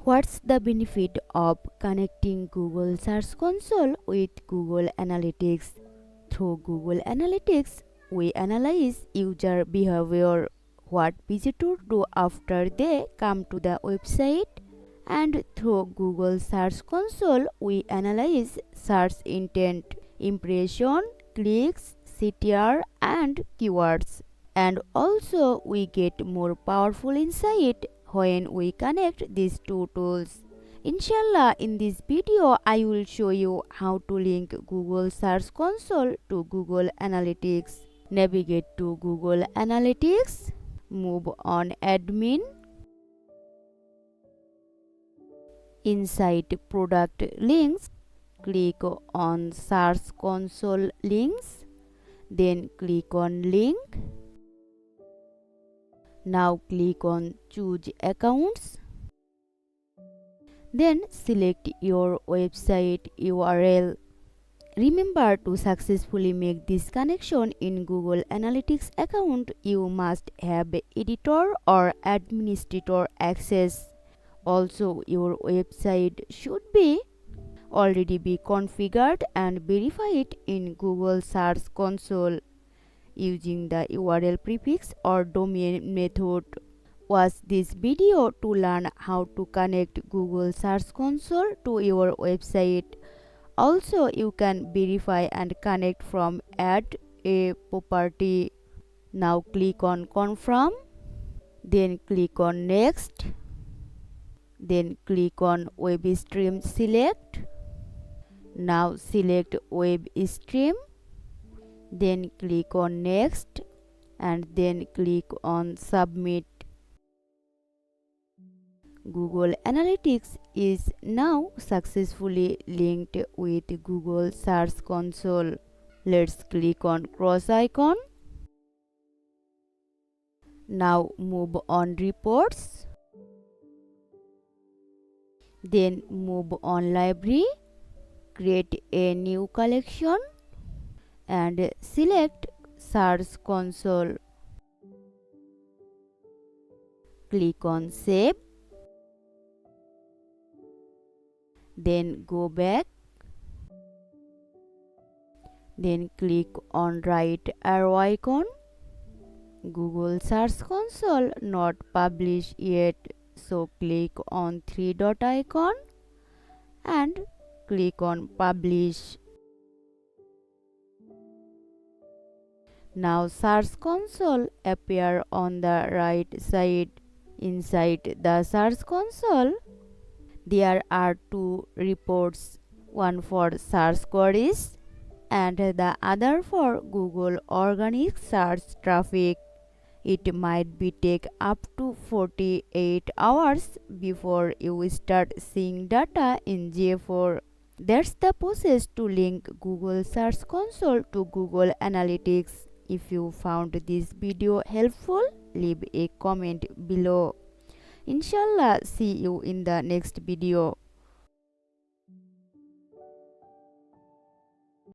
What's the benefit of connecting Google Search Console with Google Analytics? Through Google Analytics, we analyze user behavior, what visitors do after they come to the website, and through Google Search Console, we analyze search intent, impression, clicks, CTR, and keywords. And also, we get more powerful insight when we connect these two tools. Inshallah, in this video, I will show you how to link Google Search Console to Google Analytics. Navigate to Google Analytics, move on Admin. Inside Product Links, click on Search Console Links, then click on Link. Now click on Choose Accounts. Then select your website URL. Remember, to successfully make this connection in Google Analytics account, you must have editor or administrator access. Also, your website should already be configured and verified in Google Search Console using the URL prefix or domain method. Watch this video to learn how to connect Google Search Console to your website. Also, you can verify and connect from Add a Property. Now click on Confirm, then click on Next, then click on Web Stream Select. Now select Web Stream, then click on Next, and then click on Submit. Google Analytics is now successfully linked with Google Search Console. Let's click on cross icon. Now move on Reports. Then move on Library. Create a new collection and select Search Console. Click on Save. Then go back. Then click on right arrow icon. Google Search Console not published yet, so click on three dot icon and click on Publish. Now Search Console appear on the right side. Inside the Search Console, there are two reports, one for search queries and the other for Google organic search traffic. It might be take up to 48 hours before you start seeing data in J4. That's the process to link Google Search Console to Google Analytics. If you found this video helpful, leave a comment below. Inshallah, see you in the next video.